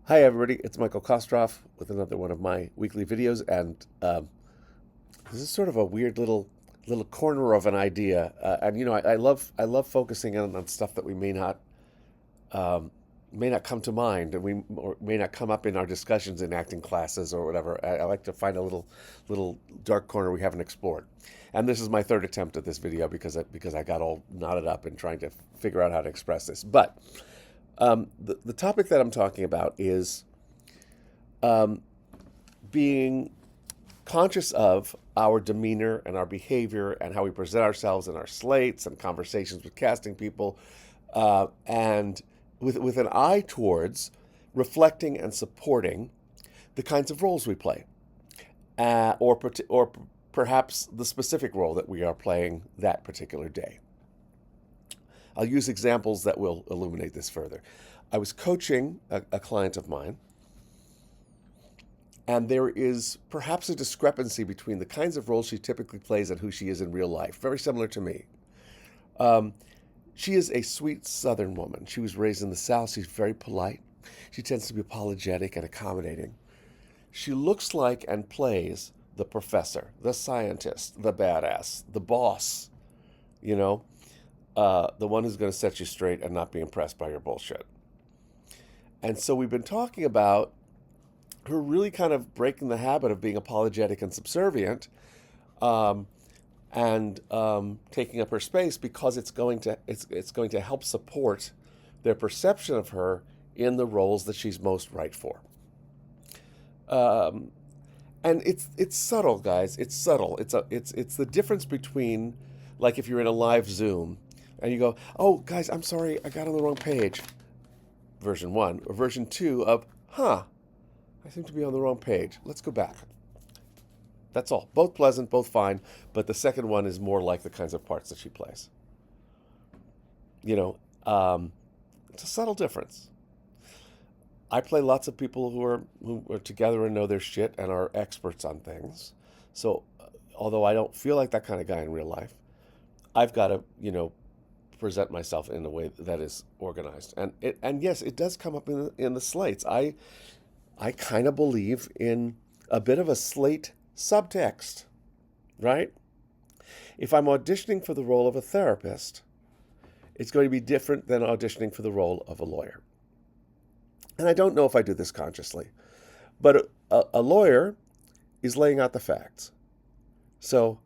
Hi everybody, it's Michael Kostroff with another one of my weekly videos, and this is sort of a weird little corner of an idea. And I love focusing on stuff that we may not come to mind, and we or may not come up in our discussions in acting classes or whatever. I like to find a little dark corner we haven't explored. And this is my third attempt at this video because I got all knotted up in trying to figure out how to express this. But the topic that I'm talking about is being conscious of our demeanor and our behavior and how we present ourselves in our slates and conversations with casting people, and with an eye towards reflecting and supporting the kinds of roles we play, or perhaps the specific role that we are playing that particular day. I'll use examples that will illuminate this further. I was coaching a client of mine, and there is perhaps a discrepancy between the kinds of roles she typically plays and who she is in real life, very similar to me. She is a sweet Southern woman. She was raised in the South. She's very polite. She tends to be apologetic and accommodating. She looks like and plays the professor, the scientist, the badass, the boss, you know, the one who's going to set you straight and not be impressed by your bullshit. And so we've been talking about her really kind of breaking the habit of being apologetic and subservient, and taking up her space because it's going to help support their perception of her in the roles that she's most right for. And it's subtle, guys. It's subtle. It's the difference between, like, if you're in a live Zoom and you go, "Oh, guys, I'm sorry, I got on the wrong page." Version 1 or version 2 of, I seem to be on the wrong page. Let's go back. That's all. Both pleasant, both fine, but the second one is more like the kinds of parts that she plays. You know, it's a subtle difference. I play lots of people who are together and know their shit and are experts on things. So, although I don't feel like that kind of guy in real life, I've got to, present myself in a way that is organized. And yes, it does come up in the slates. I kind of believe in a bit of a slate subtext, right? If I'm auditioning for the role of a therapist, it's going to be different than auditioning for the role of a lawyer. And I don't know if I do this consciously, but a lawyer is laying out the facts. So,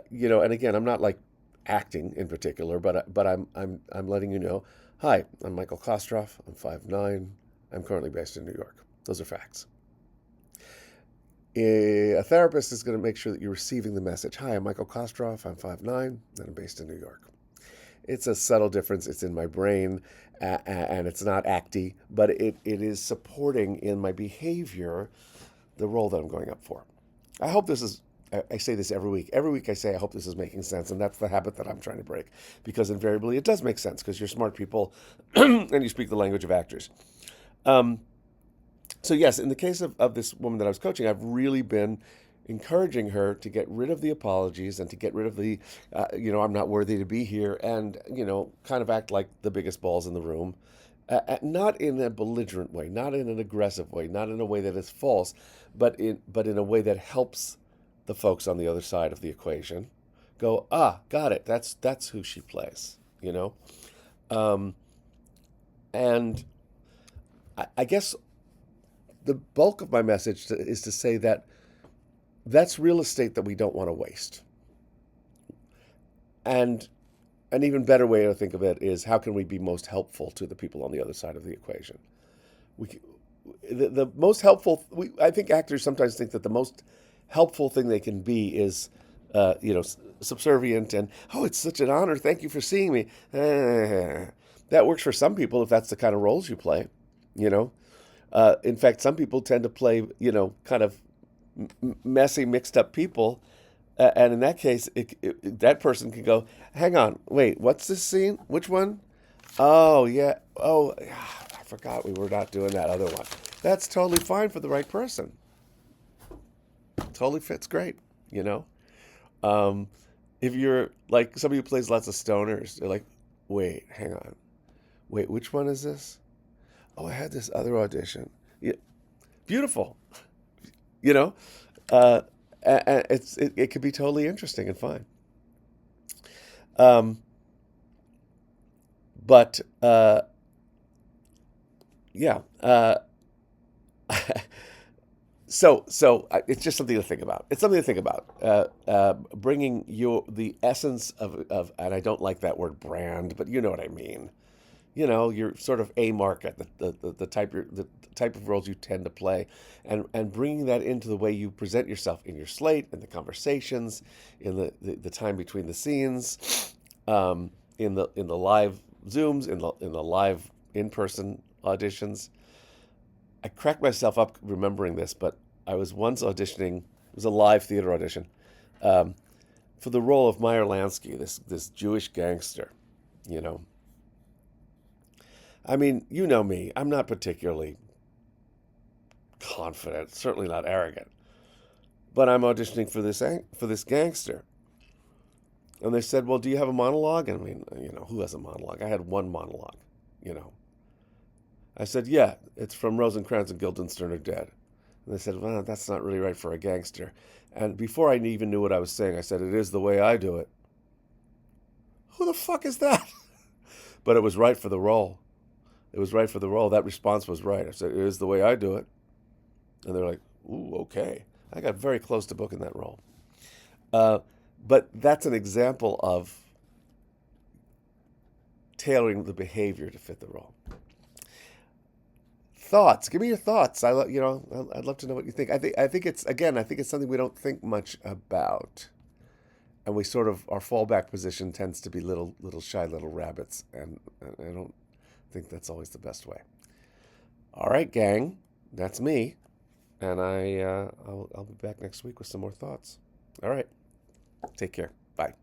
and again, I'm not like acting in particular, but I'm letting you know. Hi, I'm Michael Kostroff. I'm 5'9". I'm currently based in New York. Those are facts. A therapist is going to make sure that you're receiving the message. Hi, I'm Michael Kostroff. I'm 5'9", and I'm based in New York. It's a subtle difference. It's in my brain, and it's not acty, but it is supporting in my behavior the role that I'm going up for. I hope this is, I say this every week. Every week I say, I hope this is making sense, and that's the habit that I'm trying to break, because invariably it does make sense, because you're smart people, and you speak the language of actors. So yes, in the case of this woman that I was coaching, I've really been encouraging her to get rid of the apologies and to get rid of the, I'm not worthy to be here, and, kind of act like the biggest balls in the room. Not in a belligerent way, not in an aggressive way, not in a way that is false, but in a way that helps the folks on the other side of the equation go, got it. That's who she plays, and I guess the bulk of my message is to say that that's real estate that we don't want to waste. And an even better way to think of it is, how can we be most helpful to the people on the other side of the equation? The most helpful, I think actors sometimes think that the most helpful thing they can be is, subservient and, it's such an honor, thank you for seeing me. That works for some people if that's the kind of roles you play, In fact, some people tend to play, kind of messy, mixed up people. And in that case, that person can go, hang on, wait, what's this scene? Which one? Oh, yeah. Oh, I forgot we were not doing that other one. That's totally fine for the right person. Totally fits great, If you're like somebody who plays lots of stoners, they're like, wait, hang on. Wait, which one is this? Oh, I had this other audition. Yeah, beautiful. You know, uh, it could be totally interesting and fine. Um, but yeah. It's just something to think about. It's something to think about. Bringing the essence of, and I don't like that word brand, but you know what I mean. You know, your sort of a market, the type of roles you tend to play, and bringing that into the way you present yourself in your slate, in the conversations, in the time between the scenes, in the live Zooms, in the live in person auditions. I cracked myself up remembering this, but I was once auditioning. It was a live theater audition um, for the role of Meyer Lansky, this Jewish gangster. You know, I mean, you know me. I'm not particularly confident, certainly not arrogant, but I'm auditioning for this gangster. And they said, "Well, do you have a monologue?" And I mean, you know, who has a monologue? I had one monologue. You know, I said, "Yeah, it's from Rosencrantz and Guildenstern are dead." And they said, "Well, that's not really right for a gangster." And before I even knew what I was saying, I said, "It is the way I do it." Who the fuck is that? But it was right for the role. It was right for the role. That response was right. I said, "It is the way I do it." And they're like, "Ooh, okay." I got very close to booking that role. Uh, but that's an example of tailoring the behavior to fit the role. Thoughts. Give me your thoughts. I'd love to know what you think. I think it's again. I think it's something we don't think much about, and we sort of our fallback position tends to be little shy little rabbits, and I don't think that's always the best way. All right, gang. That's me, and I'll be back next week with some more thoughts. All right. Take care. Bye.